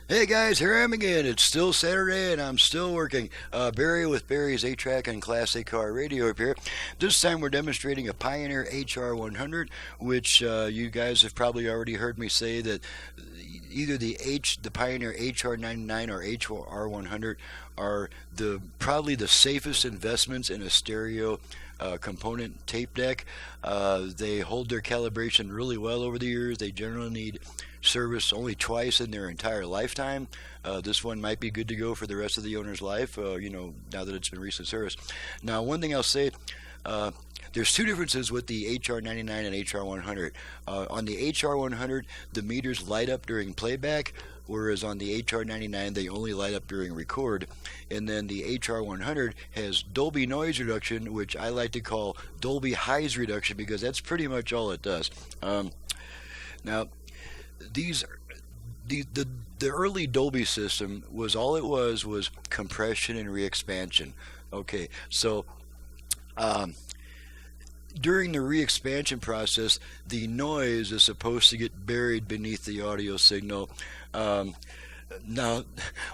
Hey guys, here I am again. It's still Saturday and I'm still working. Barry with Barry's 8-track and classic car radio up here. This time we're demonstrating a Pioneer H-R100, which you guys have probably already heard me say that either the Pioneer H-R99 or H-R100 are probably the safest investments in a stereo component tape deck. They hold their calibration really well over the years. They generally need service only twice in their entire lifetime. This one might be good to go for the rest of the owner's life, now that it's been recent service. Now, one thing I'll say, there's two differences with the HR99 and HR100. On the HR100, the meters light up during playback, whereas on the HR99 they only light up during record. And then the HR100 has Dolby noise reduction, which I like to call Dolby highs reduction, because that's pretty much all it does. Now, the early Dolby system was all it was compression and re-expansion. Okay, so during the re-expansion process, the noise is supposed to get buried beneath the audio signal. Now,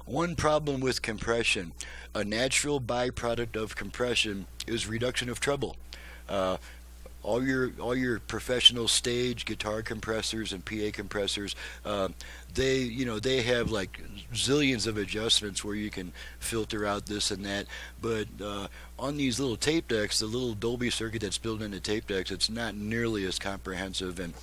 one problem with compression, a natural byproduct of compression is reduction of treble. All your professional stage guitar compressors and PA compressors, they have like zillions of adjustments where you can filter out this and that. But on these little tape decks, the little Dolby circuit that's built into tape decks, it's not nearly as comprehensive. And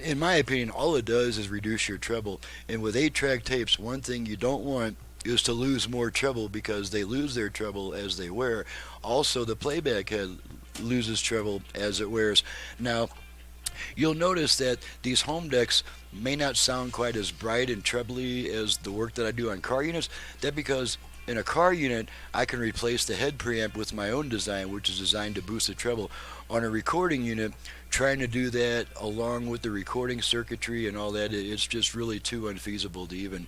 in my opinion, all it does is reduce your treble. And with 8-track tapes, one thing you don't want is to lose more treble, because they lose their treble as they wear. Also, the playback head loses treble as it wears. Now, you'll notice that these home decks may not sound quite as bright and trebly as the work that I do on car units. That's because in a car unit, I can replace the head preamp with my own design, which is designed to boost the treble. On a recording unit, trying to do that along with the recording circuitry and all that, it's just really too unfeasible to even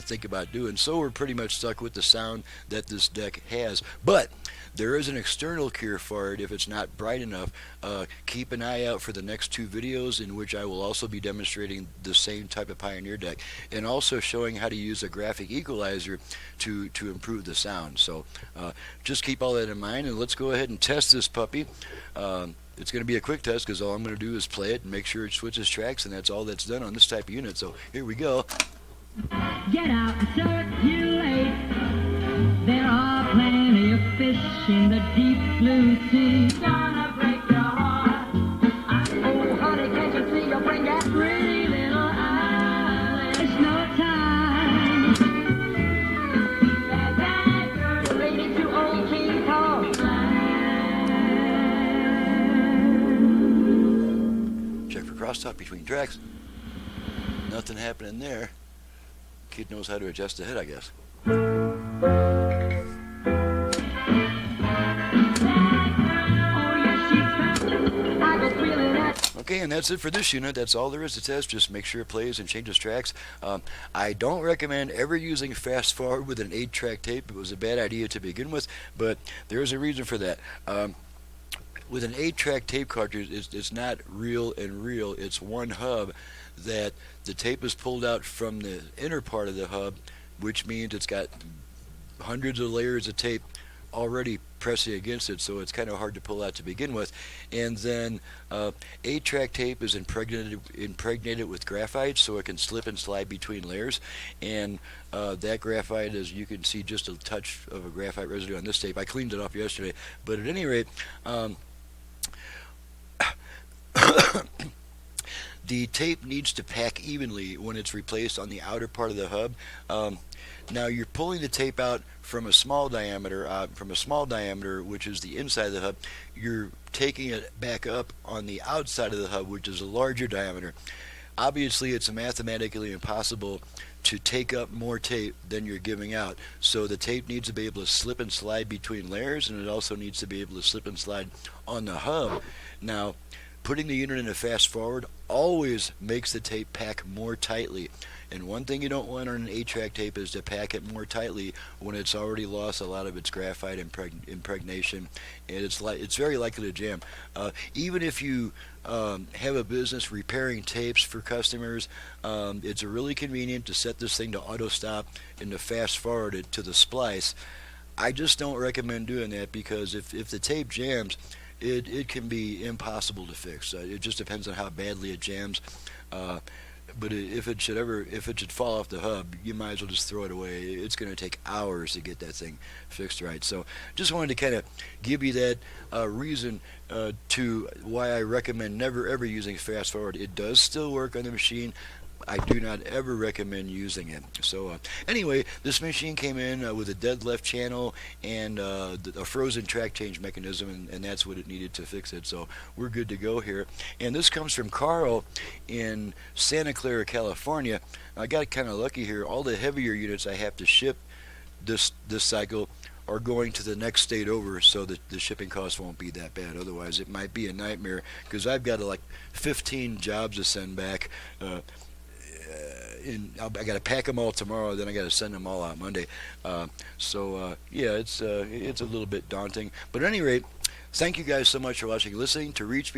think about doing. So we're pretty much stuck with the sound that this deck has. But there is an external cure for it if it's not bright enough. Keep an eye out for the next two videos, in which I will also be demonstrating the same type of Pioneer deck, and also showing how to use a graphic equalizer to improve the sound. So just keep all that in mind, and let's go ahead and test this puppy. It's going to be a quick test, because all I'm going to do is play it and make sure it switches tracks, and that's all that's done on this type of unit. So here we go. Get out and circulate. There are plenty of fish in the deep blue sea. Gonna break your heart. Oh, honey, can't you see you'll bring that pretty little island? There's no time. That girl related to old King Kong. Check for crosstalk between tracks. Nothing happening there. Kid knows how to adjust the head, I guess. Okay, and that's it for this unit. That's all there is to test. Just make sure it plays and changes tracks. I don't recommend ever using fast forward with an 8-track tape. It was a bad idea to begin with, but there's a reason for that. With an 8-track tape cartridge, it's not reel and reel. It's one hub that the tape is pulled out from the inner part of the hub, which means it's got hundreds of layers of tape already pressing against it, so it's kind of hard to pull out to begin with. And then 8-track tape is impregnated with graphite, so it can slip and slide between layers. And that graphite, as you can see, just a touch of a graphite residue on this tape. I cleaned it off yesterday, but at any rate, the tape needs to pack evenly when it's replaced on the outer part of the hub. Now you're pulling the tape out from a small diameter, which is the inside of the hub. You're taking it back up on the outside of the hub, which is a larger diameter. Obviously, it's mathematically impossible to take up more tape than you're giving out. So the tape needs to be able to slip and slide between layers, and it also needs to be able to slip and slide on the hub. Now, putting the unit in a fast forward always makes the tape pack more tightly. And one thing you don't want on an 8-track tape is to pack it more tightly when it's already lost a lot of its graphite impregnation, and it's very likely to jam. Even if you have a business repairing tapes for customers, it's really convenient to set this thing to auto stop and to fast forward it to the splice. I just don't recommend doing that because if the tape jams, it can be impossible to fix. It just depends on how badly it jams. But if it should fall off the hub, you might as well just throw it away. It's going to take hours to get that thing fixed right. So just wanted to kind of give you that reason to why I recommend never ever using fast forward. It does still work on the machine. I do not ever recommend using it. So anyway, this machine came in with a dead left channel and a frozen track change mechanism, and that's what it needed to fix it. So we're good to go here. And this comes from Carl in Santa Clara, California. I got kind of lucky here. All the heavier units I have to ship this cycle are going to the next state over, so that the shipping costs won't be that bad. Otherwise, it might be a nightmare because I've got like 15 jobs to send back. I got to pack them all tomorrow, then I got to send them all out Monday. Yeah, it's a little bit daunting. But at any rate, thank you guys so much for watching and listening. To reach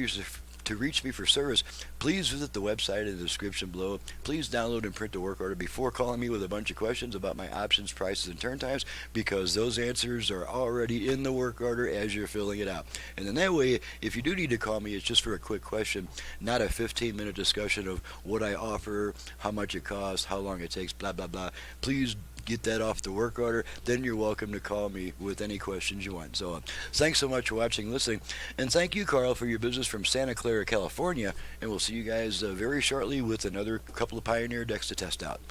me for service, please visit the website in the description below. Please download and print the work order before calling me with a bunch of questions about my options, prices, and turn times, because those answers are already in the work order as you're filling it out. And then that way, if you do need to call me, it's just for a quick question, not a 15-minute discussion of what I offer, how much it costs, how long it takes, blah, blah, blah. Please get that off the work order. Then you're welcome to call me with any questions you want. So thanks so much for watching and listening, and thank you, Carl, for your business from Santa Clara, California, and we'll see you guys very shortly with another couple of Pioneer decks to test out.